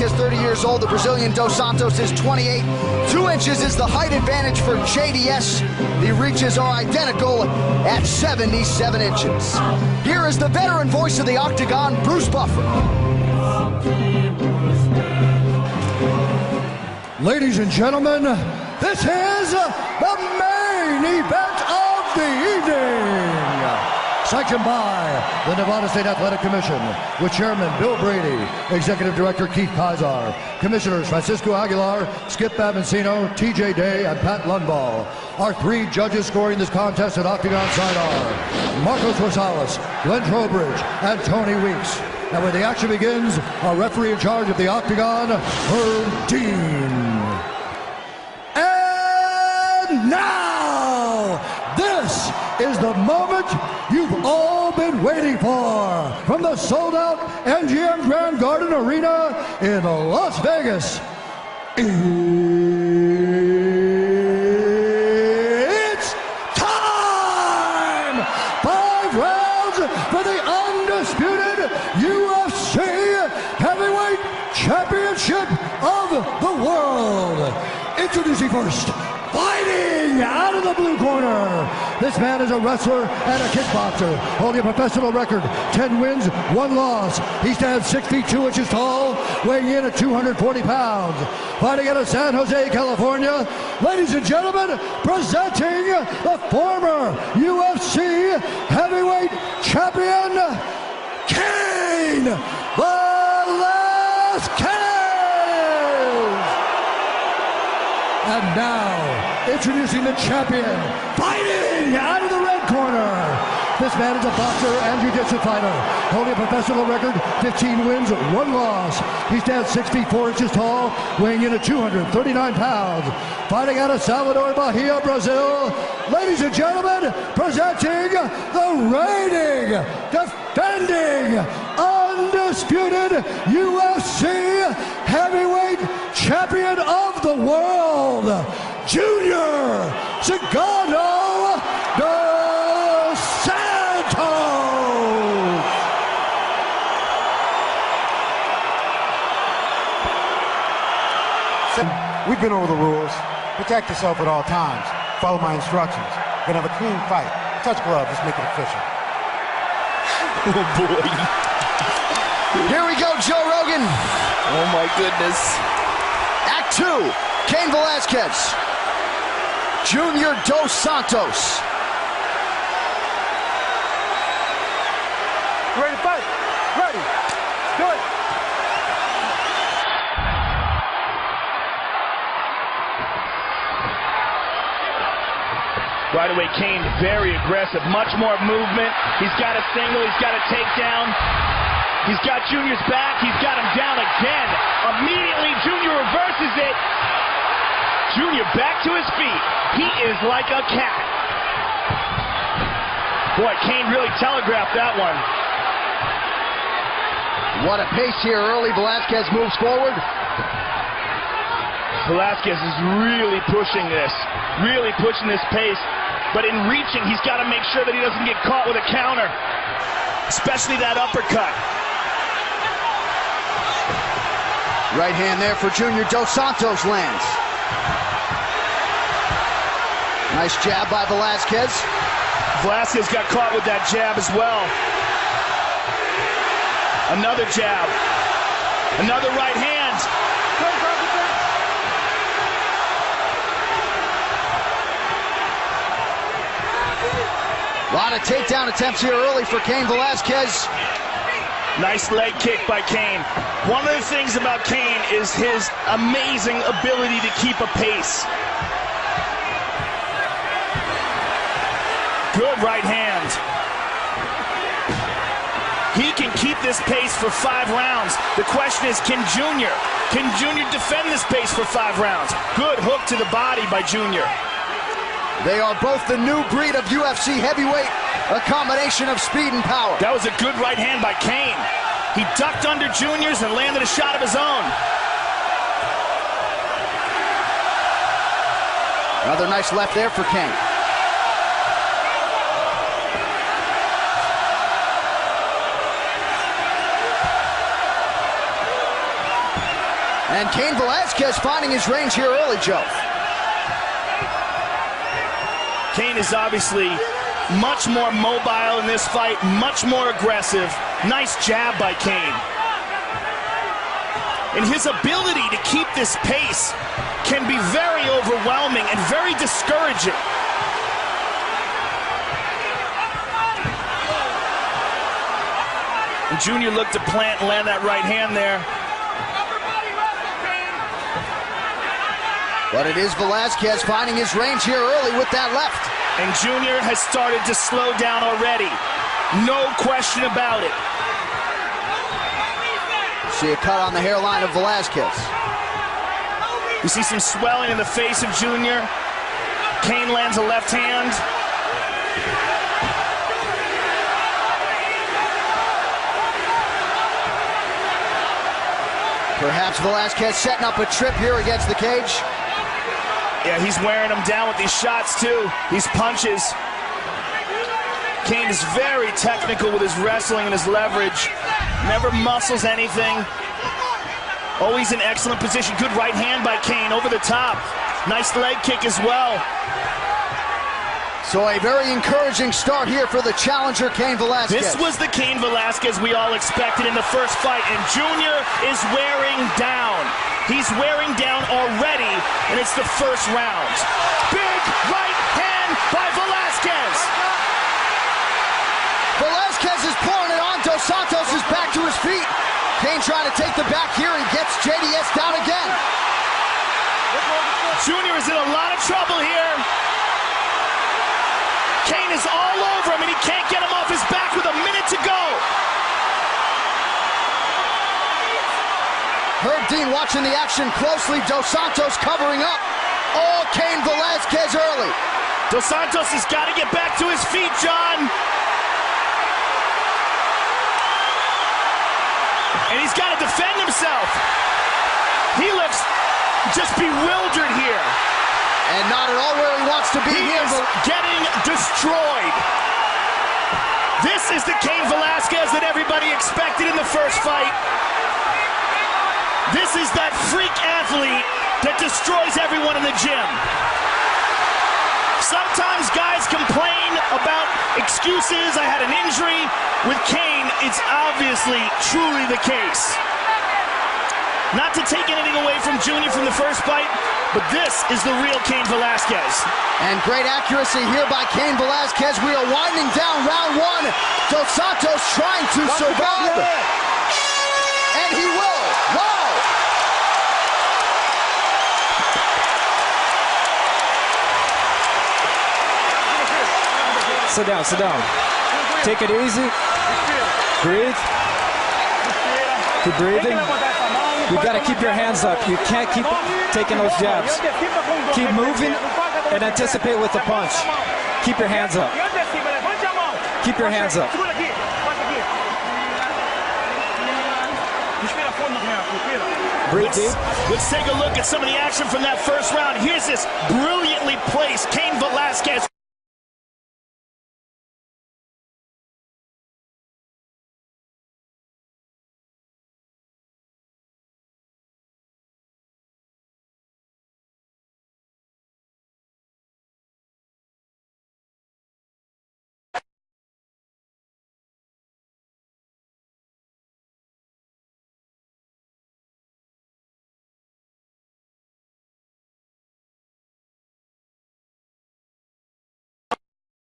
Velasquez, 30 years old. The Brazilian Dos Santos is 28. 2 inches is the height advantage for JDS. The reaches are identical at 77 inches. Here is the veteran voice of the Octagon, Bruce Buffer. Ladies and gentlemen, this is the main event of the evening. Sanctioned by the Nevada State Athletic Commission, with Chairman Bill Brady, Executive Director Keith Kazar, Commissioners Francisco Aguilar, Skip Babancino, TJ Day, and Pat Lundvall. Our 3 judges scoring this contest at Octagon side are Marcos Rosales, Glenn Trowbridge, and Tony Weeks. And when the action begins, our referee in charge of the Octagon, Herb Dean. And now, this is the moment you've all been waiting for. From the sold-out MGM Grand Garden Arena in Las Vegas, it's time! 5 rounds for the undisputed UFC Heavyweight Championship of the world. Introducing first, fighting out of the blue corner. This man is a wrestler and a kickboxer, holding a professional record, 10 wins, 1 loss. He stands 6 feet 2 inches tall, weighing in at 240 pounds. Fighting out of San Jose, California, ladies and gentlemen, presenting the former UFC heavyweight champion, Cain Velasquez. And now, introducing the champion, fighting out of the red corner. This man is a boxer and jiu-jitsu fighter, holding a professional record, 15 wins, 1 loss. He stands 6 feet 4 inches tall, weighing in at 239 pounds. Fighting out of Salvador Bahia, Brazil, ladies and gentlemen, presenting the reigning, defending, undisputed UFC heavyweight champion of the world, Junior Cigano Dos Santos. We've been over the rules. Protect yourself at all times. Follow my instructions. We're gonna have a clean fight. Touch glove, let's make it official. Oh boy. Here we go, Joe Rogan. Oh my goodness. Act 2, Cain Velasquez, Junior Dos Santos. Ready to fight? Ready. Do it. Right away, Cain very aggressive, much more movement. He's got a single, he's got a takedown. He's got Junior's back, he's got him down again. Immediately, Junior reverses it. Junior back to his feet. He is like a cat. Boy, Cain really telegraphed that one. What a pace here early. Velasquez moves forward. Velasquez is really pushing this pace. But in reaching, he's got to make sure that he doesn't get caught with a counter, especially that uppercut. Right hand there for Junior Dos Santos lands. Nice jab by Velasquez. Velasquez got caught with that jab as well. Another jab. Another right hand. A lot of takedown attempts here early for Cain Velasquez. Nice leg kick by Cain. One of the things about Cain is his amazing ability to keep a pace. Good right hand. He can keep this pace for 5 rounds. The question is, can Junior defend this pace for 5 rounds? Good hook to the body by Junior. They are both the new breed of UFC heavyweight, a combination of speed and power. That was a good right hand by Cain. He ducked under Junior's and landed a shot of his own. Another nice left there for Cain. And Cain Velasquez finding his range here early, Joe. Cain is obviously much more mobile in this fight, much more aggressive. Nice jab by Cain. And his ability to keep this pace can be very overwhelming and very discouraging. And Junior looked to plant and land that right hand there. But it is Velasquez finding his range here early with that left. And Junior has started to slow down already. No question about it. See a cut on the hairline of Velasquez. You see some swelling in the face of Junior. Cain lands a left hand. Perhaps Velasquez setting up a trip here against the cage. Yeah, he's wearing him down with these shots too, these punches. Cain is very technical with his wrestling and his leverage. Never muscles anything. Always in excellent position. Good right hand by Cain over the top. Nice leg kick as well. So a very encouraging start here for the challenger, Cain Velasquez. This was the Cain Velasquez we all expected in the first fight, and Junior is wearing down. He's wearing down already, and it's the first round. Big right hand by Velasquez. Velasquez is pouring it on. Dos Santos is back to his feet. Cain trying to take the back here. He gets JDS down again. Junior is in a lot of trouble here. Cain is all over him, and he can't get him off his back with a minute to go. Herb Dean watching the action closely. Dos Santos covering up. Oh, Cain Velasquez early. Dos Santos has got to get back to his feet, John. And he's got to defend himself. He looks just bewildered here. And not at all where he wants to be. He is getting destroyed. This is the Cain Velasquez that everybody expected in the first fight. This is that freak athlete that destroys everyone in the gym. Sometimes guys complain about excuses. I had an injury. With Cain, it's obviously truly the case. Not to take anything away from Junior from the first fight, but this is the real Cain Velasquez. And great accuracy here by Cain Velasquez. We are winding down round one. Dos Santos trying to survive. And he will. Wow. Sit down, sit down. Take it easy. Breathe. Keep breathing. You got to keep your hands up. You can't keep taking those jabs. Keep moving and anticipate with the punch. Keep your hands up. Keep your hands up. Breathe deep. Let's take a look at some of the action from that first round. Here's this brilliantly placed Cain Velasquez.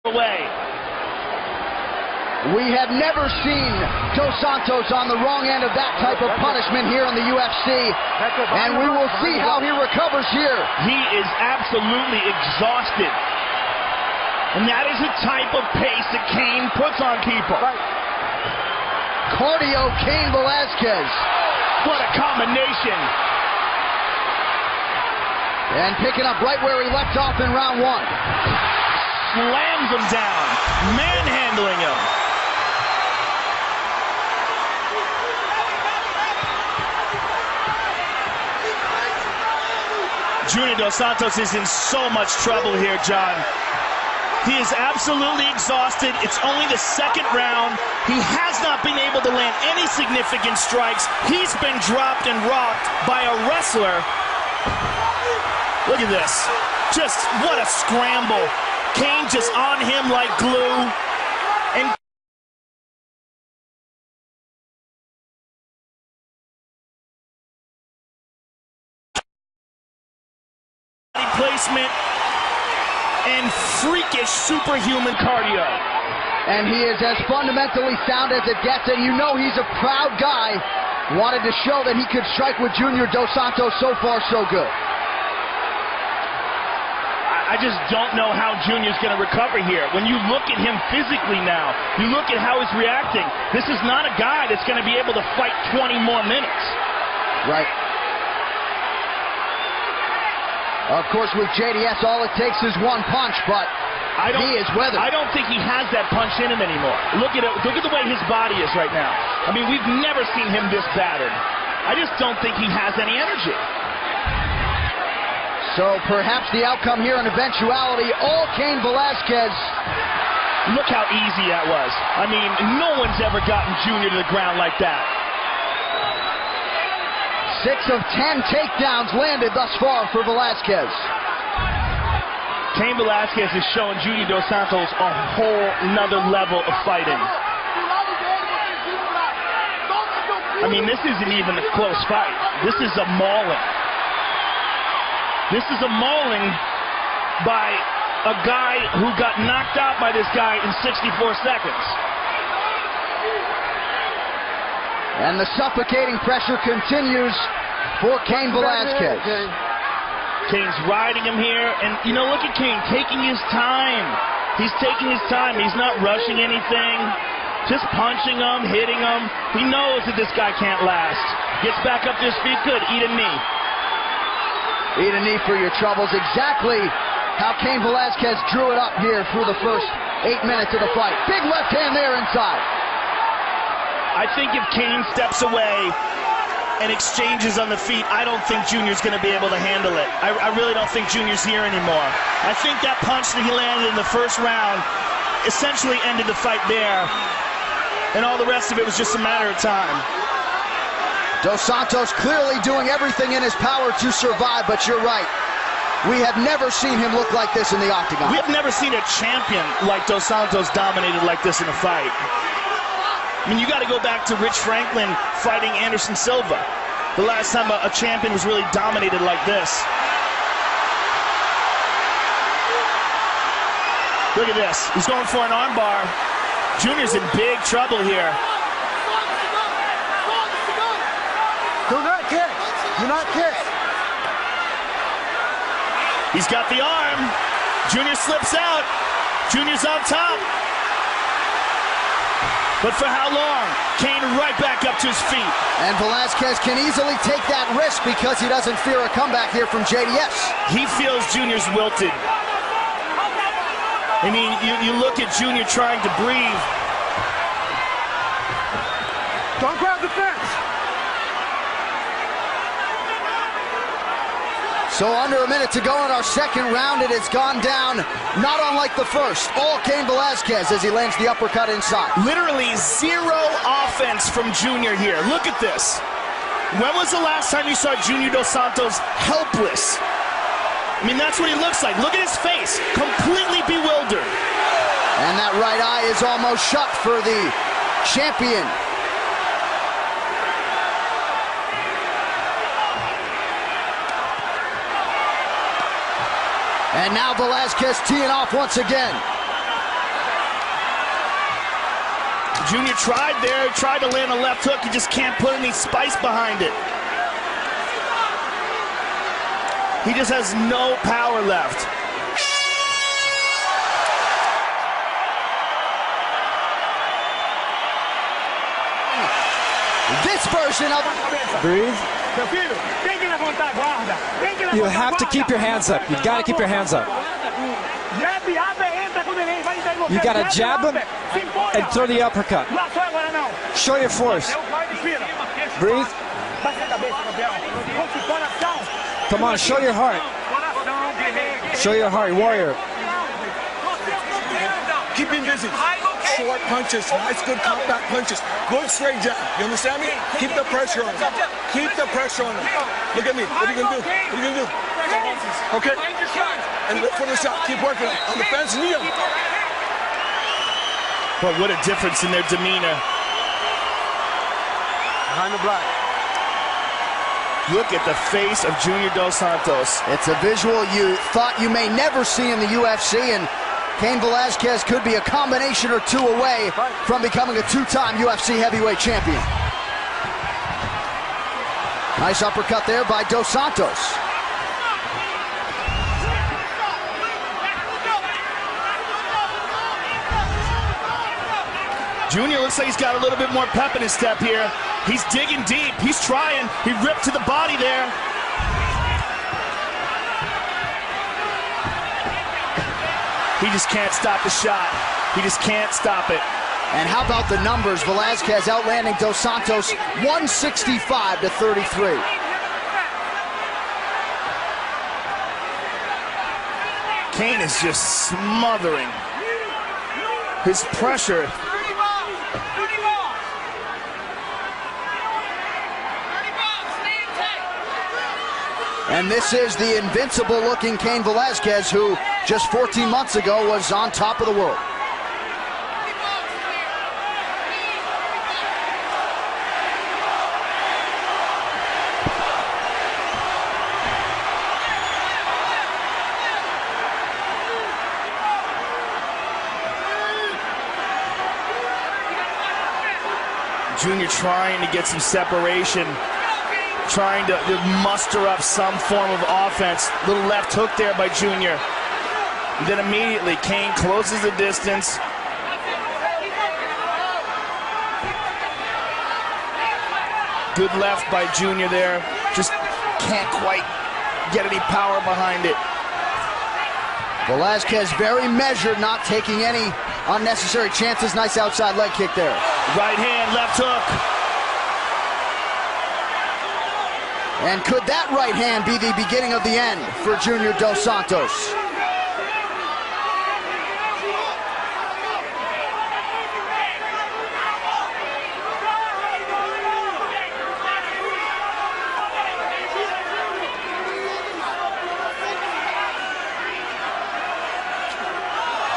Away. We have never seen Dos Santos on the wrong end of that type of punishment here in the UFC, and we will see how he recovers here. He is absolutely exhausted, and that is the type of pace that Cain puts on people. Cardio Cain Velasquez. What a combination. And picking up right where he left off in round one. Slams him down, manhandling him. Junior Dos Santos is in so much trouble here, John. He is absolutely exhausted. It's only the second round. He has not been able to land any significant strikes. He's been dropped and rocked by a wrestler. Look at this. Just what a scramble. Cain just on him like glue. And placement and freakish superhuman cardio. And he is as fundamentally sound as it gets, and you know he's a proud guy. Wanted to show that he could strike with Junior Dos Santos. So far, so good. I just don't know how Junior's going to recover here. When you look at him physically now, you look at how he's reacting, this is not a guy that's going to be able to fight 20 more minutes. Right. Of course, with JDS, all it takes is one punch, but he is weathered. I don't think he has that punch in him anymore. Look at it. Look at the way his body is right now. I mean, we've never seen him this battered. I just don't think he has any energy. So perhaps the outcome here in eventuality, all CEYN VELASQUEZ. Look how easy that was. I mean, no one's ever gotten Junior to the ground like that. 6 of 10 takedowns landed thus far for Velasquez. CEYN VELASQUEZ is showing Junior Dos Santos a whole nother level of fighting. I mean, this isn't even a close fight. This is a mauling. This is a mauling by a guy who got knocked out by this guy in 64 seconds. And the suffocating pressure continues for CEYN VELASQUEZ. Cain's riding him here, and you know, look at Cain taking his time. He's taking his time. He's not rushing anything. Just punching him, hitting him. He knows that this guy can't last. Gets back up to his feet. Good. Eat a knee. Eat a knee for your troubles. Exactly how CEYN VELASQUEZ drew it up here through the first 8 minutes of the fight. Big left hand there inside. I think if Cain steps away and exchanges on the feet, I don't think Junior's going to be able to handle it. I really don't think Junior's here anymore. I think that punch that he landed in the first round essentially ended the fight there, and all the rest of it was just a matter of time. Dos Santos clearly doing everything in his power to survive, but you're right. We have never seen him look like this in the octagon. We have never seen a champion like Dos Santos dominated like this in a fight. I mean, you got to go back to Rich Franklin fighting Anderson Silva. The last time a champion was really dominated like this. Look at this. He's going for an armbar. Junior's in big trouble here. Do not kick. Do not kick. He's got the arm. Junior slips out. Junior's on top. But for how long? Cain right back up to his feet. And Velasquez can easily take that risk because he doesn't fear a comeback here from JDS. He feels Junior's wilted. I mean, you look at Junior trying to breathe. Don't grab the fence. So under a minute to go in our second round. It has gone down, not unlike the first. All CEYN VELASQUEZ as he lands the uppercut inside. Literally zero offense from Junior here. Look at this. When was the last time you saw Junior Dos Santos helpless? I mean, that's what he looks like. Look at his face, completely bewildered. And that right eye is almost shut for the champion. And now Velasquez teeing off once again. Junior tried there, tried to land a left hook. He just can't put any spice behind it. He just has no power left. This version of... Breathe. You have to keep your hands up. You've got to keep your hands up. You got to jab him and throw the uppercut. Show your force. Breathe. Come on, show your heart. Show your heart, warrior. keep him busy. Short punches, nice good compact punches. Good straight jab. You understand me? Keep the pressure on him. Keep the pressure on him. Look at me. What are you gonna do? What are you gonna do? Okay. And look for the shot. Keep working on the fence, knee him. But what a difference in their demeanor. Behind the black. Look at the face of Junior Dos Santos. It's a visual you thought you may never see in the UFC, and Cain Velasquez could be a combination or two away from becoming a two-time UFC heavyweight champion. Nice uppercut there by Dos Santos. Junior looks like he's got a little bit more pep in his step here. He's digging deep. He's trying. He ripped to the body there. He just can't stop the shot. He just can't stop it. And how about the numbers? Velasquez outlanding Dos Santos 165-33. Cain is just smothering his pressure. And this is the invincible-looking Cain Velasquez, who just 14 months ago was on top of the world. Junior trying to get some separation, trying to muster up some form of offense. Little left hook there by Junior. And then immediately Cain closes the distance. Good left by Junior there. Just can't quite get any power behind it. Velasquez very measured, not taking any unnecessary chances. Nice outside leg kick there. Right hand, left hook. And could that right hand be the beginning of the end for Junior Dos Santos?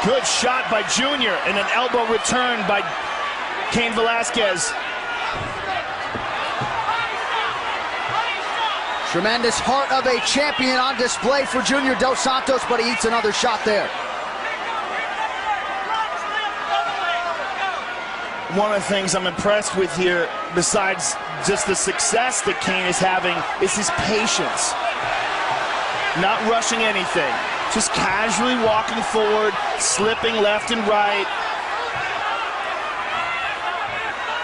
Good shot by Junior and an elbow return by Cain Velasquez. Tremendous heart of a champion on display for Junior Dos Santos, but he eats another shot there. One of the things I'm impressed with here, besides just the success that Cain is having, is his patience. Not rushing anything, just casually walking forward, slipping left and right,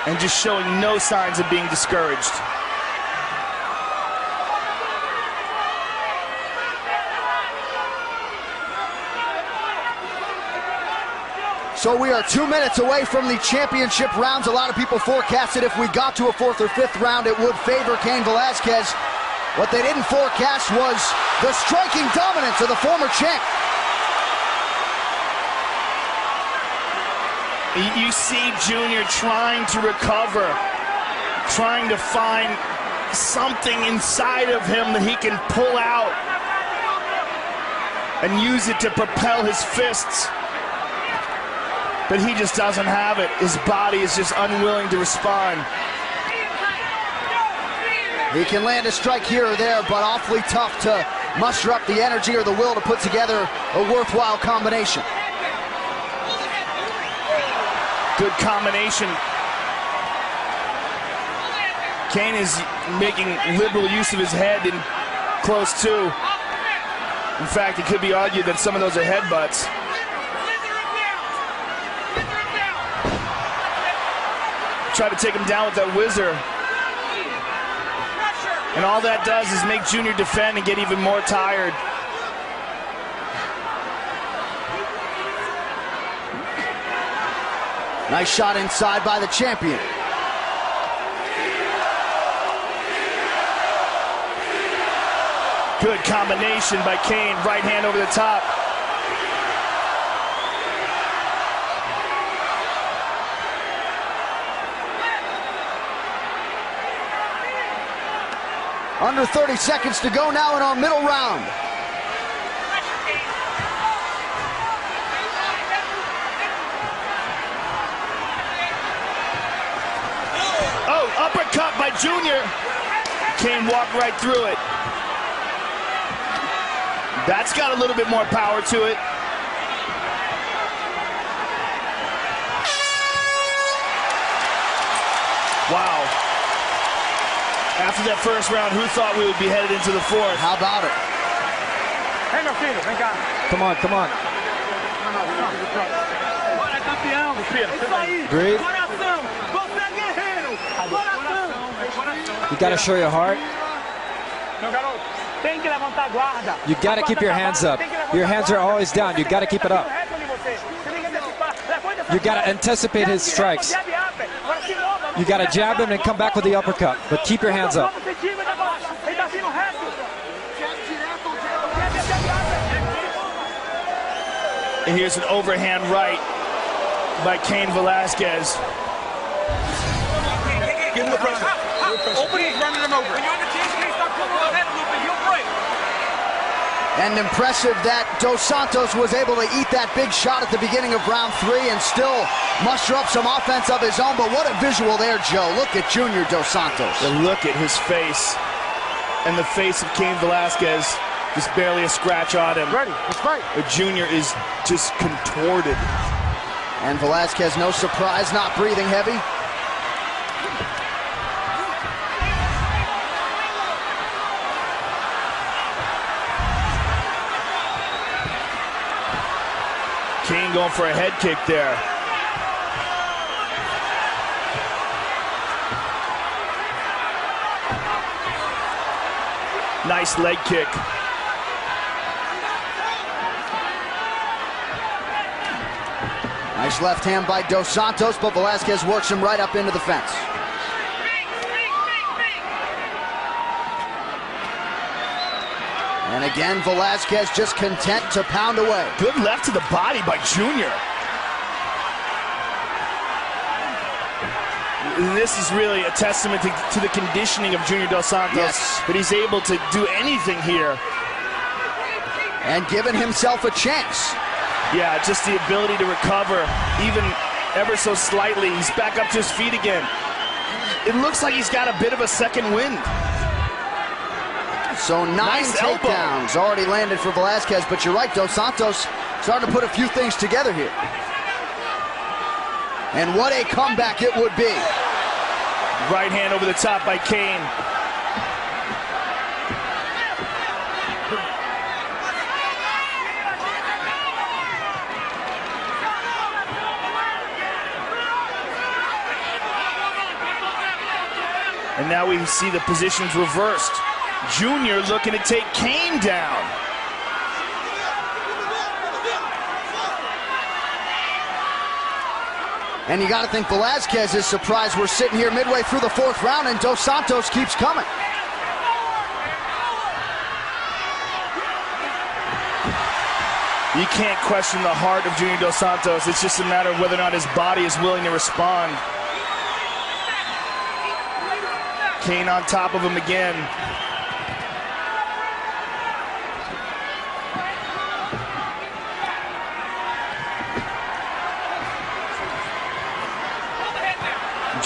and just showing no signs of being discouraged. So we are 2 minutes away from the championship rounds. A lot of people forecasted if we got to a fourth or fifth round, it would favor Cain Velasquez. What they didn't forecast was the striking dominance of the former champ. You see Junior trying to recover, trying to find something inside of him that he can pull out and use it to propel his fists. But he just doesn't have it. His body is just unwilling to respond. He can land a strike here or there, but awfully tough to muster up the energy or the will to put together a worthwhile combination. Good combination. Cain is making liberal use of his head in close two. In fact, it could be argued that some of those are headbutts. Try to take him down with that whizzer. And all that does is make Junior defend and get even more tired. Nice shot inside by the champion. Good combination by Cain. Right hand over the top. Under 30 seconds to go now in our middle round. Oh, uppercut by Junior. Cain walked right through it. That's got a little bit more power to it. Wow. After that first round, who thought we would be headed into the fourth? How about it? Come on, come on. Breathe. You got to show your heart. You got to keep your hands up. Your hands are always down. You got to keep it up. You got to anticipate his strikes. You got to jab him and come back with the uppercut, but keep your hands up. And here's an overhand right by Cain Velasquez. Give him the pressure. Opening's running him over. And impressive that Dos Santos was able to eat that big shot at the beginning of round 3 and still muster up some offense of his own. But what a visual there, Joe. Look at Junior Dos Santos. And look at his face. And the face of Cain Velasquez, just barely a scratch on him. Ready, let's fight. But Junior is just contorted. And Velasquez, no surprise, not breathing heavy. Cain going for a head kick there. Nice leg kick. Nice left hand by Dos Santos, but Velasquez works him right up into the fence. And again, Velasquez just content to pound away. Good left to the body by Junior. And this is really a testament to the conditioning of Junior Dos Santos. Yes. That he's able to do anything here. And giving himself a chance. Yeah, just the ability to recover, even ever so slightly. He's back up to his feet again. It looks like he's got a bit of a second wind. So 9 Nice takedowns already landed for Velasquez, but you're right, Dos Santos starting to put a few things together here. And what a comeback it would be. Right hand over the top by Cain. And now we see the positions reversed. Junior looking to take Cain down. And you got to think Velasquez is surprised we're sitting here midway through the 4th round and Dos Santos keeps coming. You can't question the heart of Junior Dos Santos. It's just a matter of whether or not his body is willing to respond. Cain on top of him again.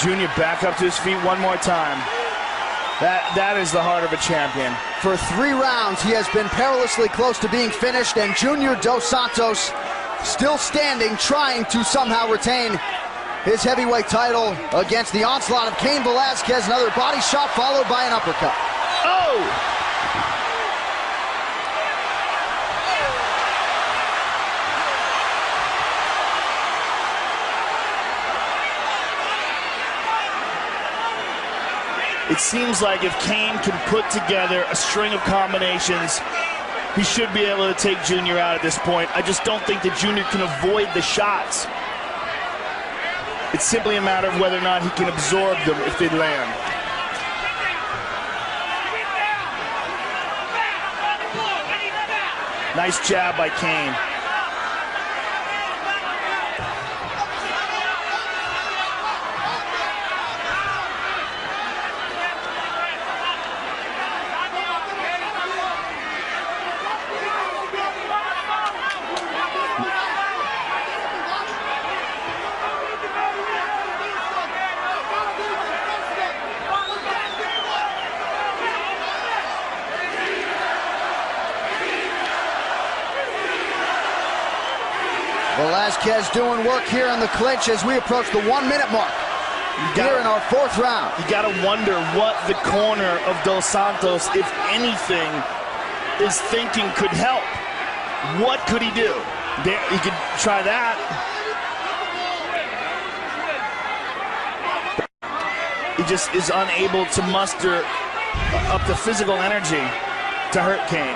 Junior back up to his feet one more time. That is the heart of a champion. For 3 rounds, he has been perilously close to being finished, and Junior Dos Santos still standing, trying to somehow retain his heavyweight title against the onslaught of Cain Velasquez. Another body shot followed by an uppercut. Oh! It seems like if Cain can put together a string of combinations, he should be able to take Junior out at this point. I just don't think that Junior can avoid the shots. It's simply a matter of whether or not he can absorb them if they land. Nice jab by Cain. Velasquez doing work here in the clinch as we approach the 1 minute mark here in our 4th round. You gotta wonder what the corner of Dos Santos, if anything, is thinking could help. What could he do? There, he could try that. He just is unable to muster up the physical energy to hurt Cain.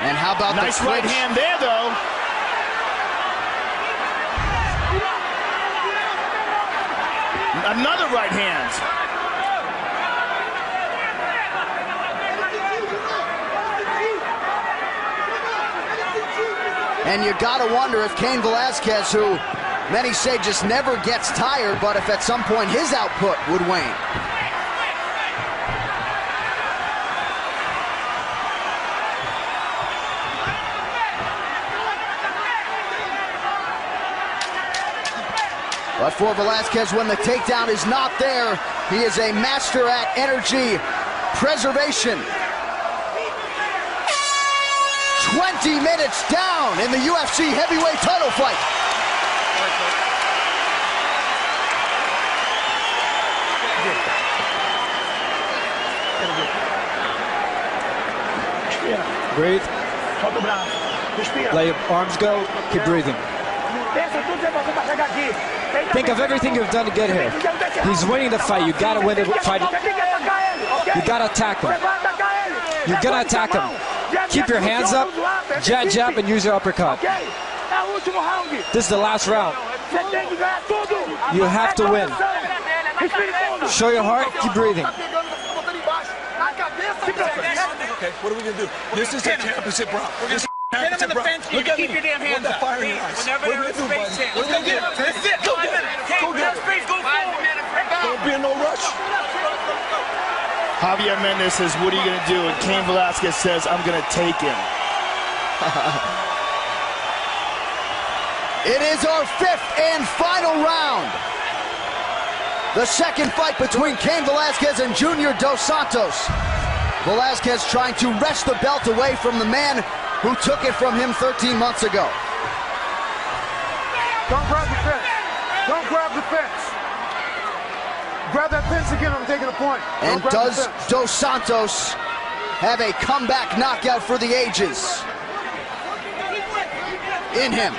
And how about nice the right hand there, though. Another right hand. And you gotta wonder if Cain Velasquez, who many say just never gets tired, but if at some point his output would wane. But for Velasquez, when the takedown is not there, he is a master at energy preservation. 20 minutes down in the UFC heavyweight title fight. Breathe. Let your arms go. Keep breathing. Think of everything you've done to get here. He's winning the fight. You gotta win the fight. You gotta attack him. You're gonna attack him. Keep your hands up, jab, jab, and use your uppercut. This is the last round. You have to win. Show your heart, keep breathing. Okay, what are we gonna do? This is a championship round. Hit him in the fence, you keep your damn hands up. Whenever there is space, let's go get him. That's it, 5 minutes. Go get him. Go forward. Don't be in no rush. Javier Mendez says, what are you gonna do? And Cain Velasquez says, I'm gonna take him. It is our 5th and final round. The second fight between Cain Velasquez and Junior Dos Santos. Velasquez trying to wrest the belt away from the man who took it from him 13 months ago. Don't grab the fence. Don't grab the fence. Grab that fence again, I'm taking a point. And does Dos Santos have a comeback knockout for the ages in him?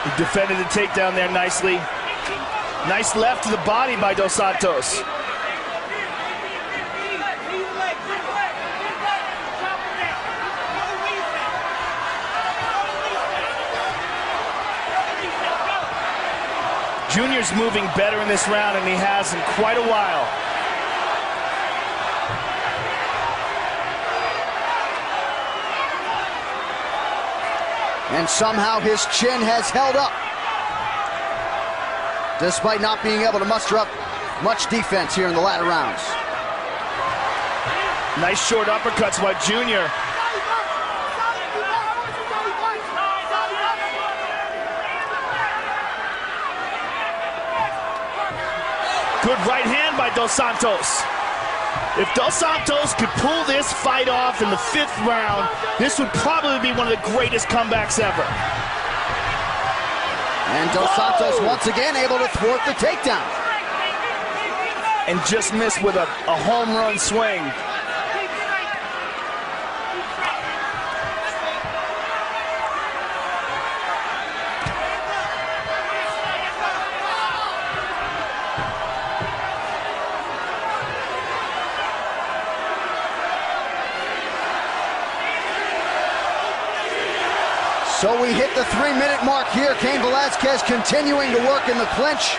He defended the takedown there nicely. Nice left to the body by Dos Santos. Junior's moving better in this round than he has in quite a while. And somehow his chin has held up, despite not being able to muster up much defense here in the latter rounds. Nice short uppercuts by Junior. Good right hand by Dos Santos. If Dos Santos could pull this fight off in the 5th round, this would probably be one of the greatest comebacks ever. And Dos Santos once again able to thwart the takedown. And just missed with a home run swing. So we hit the 3-minute mark here. Cain Velasquez continuing to work in the clinch.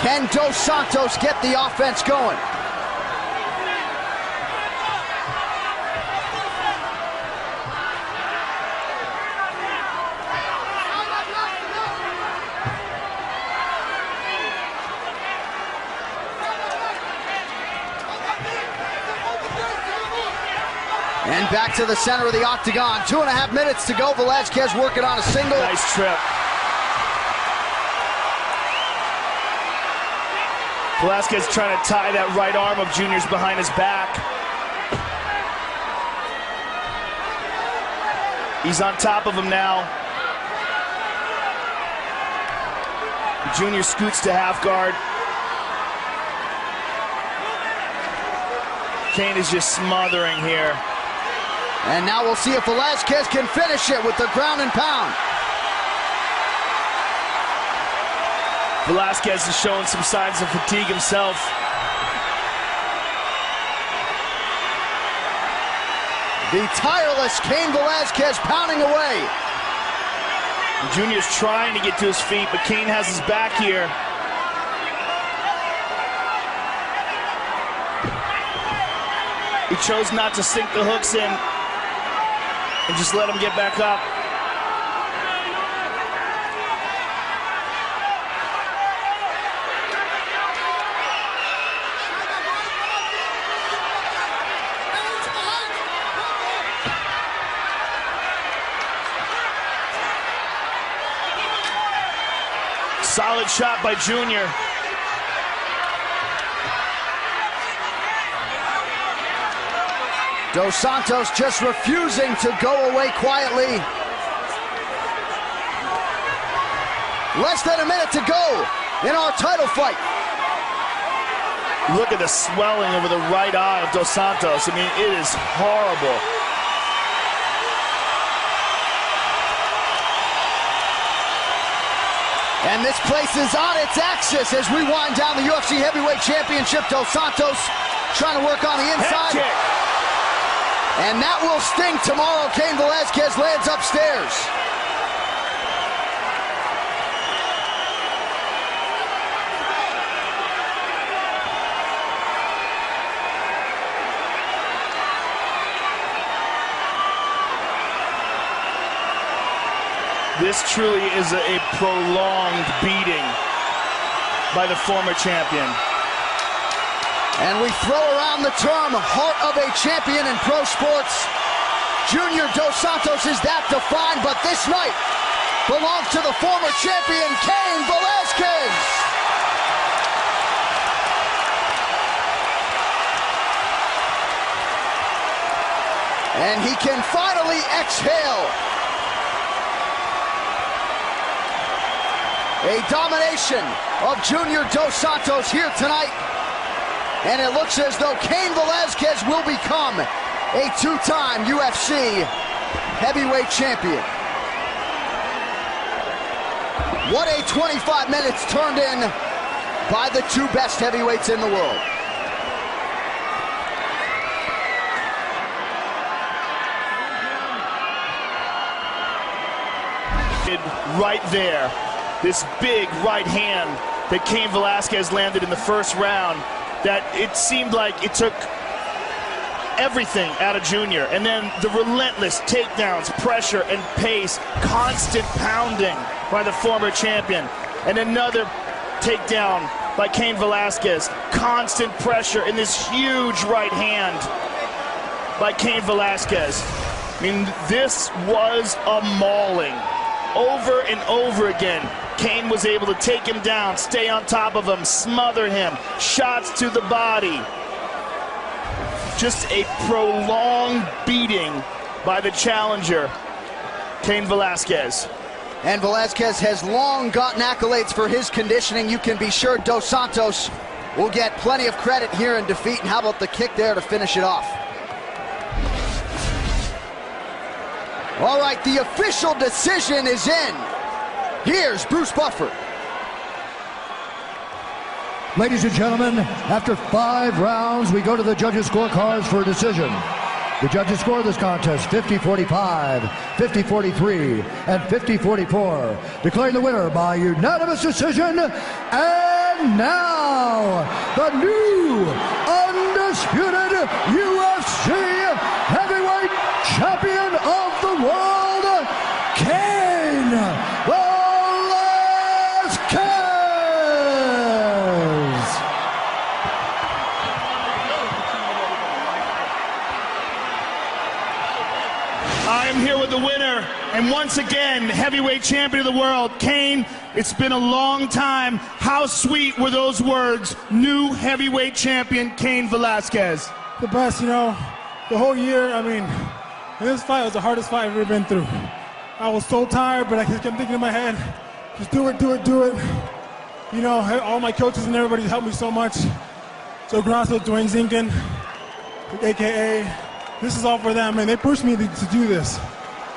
Can Dos Santos get the offense going? And back to the center of the octagon. 2.5 minutes to go. Velasquez working on a single. Nice trip. Velasquez trying to tie that right arm of Junior's behind his back. He's on top of him now. Junior scoots to half guard. Cain is just smothering here. And now we'll see if Velasquez can finish it with the ground and pound. Velasquez is showing some signs of fatigue himself. The tireless Cain Velasquez pounding away. Junior's trying to get to his feet, but Cain has his back here. He chose not to sink the hooks in and just let him get back up. Solid shot by Junior. Dos Santos just refusing to go away quietly. Less than a minute to go in our title fight. Look at the swelling over the right eye of Dos Santos. I mean, it is horrible. And this place is on its axis as we wind down the UFC Heavyweight Championship. Dos Santos trying to work on the inside. Head kick. And that will sting tomorrow. Cain Velasquez lands upstairs. This truly is a prolonged beating by the former champion. And we throw around the term heart of a champion in pro sports. Junior Dos Santos is that defined, but this night belongs to the former champion, Cain Velasquez. And he can finally exhale. A domination of Junior Dos Santos here tonight. And it looks as though Cain Velasquez will become a two-time UFC heavyweight champion. What a 25 minutes turned in by the two best heavyweights in the world. Right there, this big right hand that Cain Velasquez landed in the first round, that it seemed like it took everything out of Junior. And then the relentless takedowns, pressure and pace, constant pounding by the former champion. And another takedown by Cain Velasquez. Constant pressure in this huge right hand by Cain Velasquez. I mean, this was a mauling. Over and over again, Cain was able to take him down, stay on top of him, smother him, shots to the body. Just a prolonged beating by the challenger, Cain Velasquez. And Velasquez has long gotten accolades for his conditioning. You can be sure Dos Santos will get plenty of credit here in defeat. And how about the kick there to finish it off? All right, the official decision is in. Here's Bruce Buffer. Ladies and gentlemen, after 5 rounds, we go to the judges' scorecards for a decision. The judges score this contest 50-45, 50-43, and 50-44, declaring the winner by unanimous decision. And now, the new undisputed UFC heavyweight champion of the world, Cain Velasquez. I am here with the winner, and once again, heavyweight champion of the world, Cain. It's been a long time. How sweet were those words? New heavyweight champion, Cain Velasquez. The best, you know, the whole year. I mean, And this fight was the hardest fight I've ever been through. I was so tired, but I just kept thinking in my head, just do it, do it, do it. You know, all my coaches and everybody helped me so much. So gracias, Dwayne Zinkin, AKA, this is all for them, and they pushed me to do this.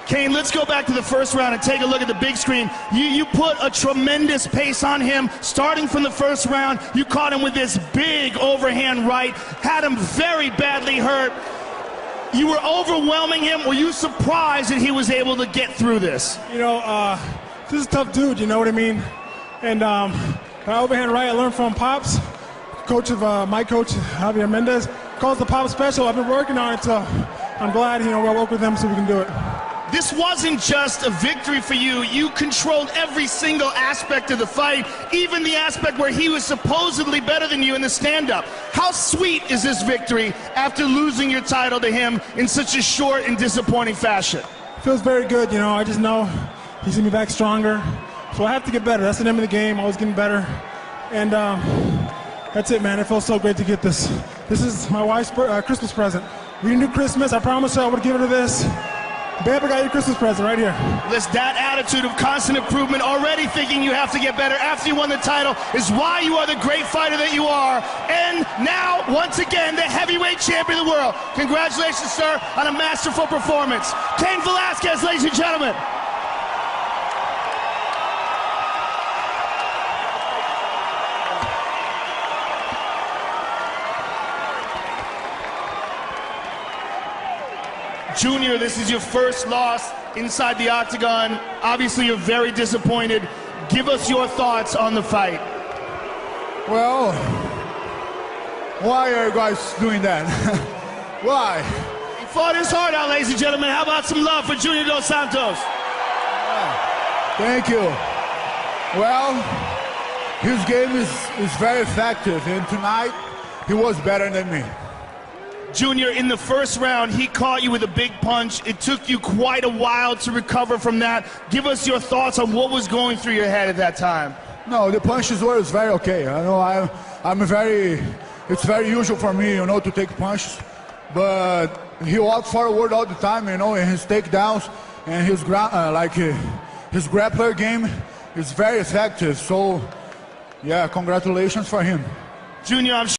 Cain, let's go back to the first round and take a look at the big screen. You put a tremendous pace on him, starting from the first round. You caught him with this big overhand right, had him very badly hurt. You were overwhelming him. Were you surprised that he was able to get through this? You know, this is a tough dude, you know what I mean? And that overhand right I learned from Pops, coach of my coach, Javier Mendez, calls the Pop Special. I've been working on it, so I'm glad, you know, we'll work with them so we can do it. This wasn't just a victory for you. You controlled every single aspect of the fight, even the aspect where he was supposedly better than you in the stand-up. How sweet is this victory after losing your title to him in such a short and disappointing fashion? Feels very good, you know. I just know he's gonna be back stronger. So I have to get better. That's the name of the game. Always getting better. And that's it, man. It feels so great to get this. This is my wife's Christmas present. We didn't do Christmas. I promised her I would give her this. Babe, I got your Christmas present right here. This, that attitude of constant improvement, already thinking you have to get better after you won the title, is why you are the great fighter that you are. And now, once again, the heavyweight champion of the world. Congratulations, sir, on a masterful performance. Cain Velasquez, ladies and gentlemen. Junior, this is your first loss inside the octagon. Obviously, you're very disappointed. Give us your thoughts on the fight. Well, why are you guys doing that? Why? He fought his heart out, ladies and gentlemen. How about some love for Junior Dos Santos? Thank you. Well, his game is very effective, and tonight he was better than me. Junior, in the first round, he caught you with a big punch. It took you quite a while to recover from that. Give us your thoughts on what was going through your head at that time. No, the punches were very okay. I know it's very usual for me, you know, to take punches. But he walked forward all the time, you know, and his takedowns and his his grappler game is very effective. So, yeah, congratulations for him. Junior, I'm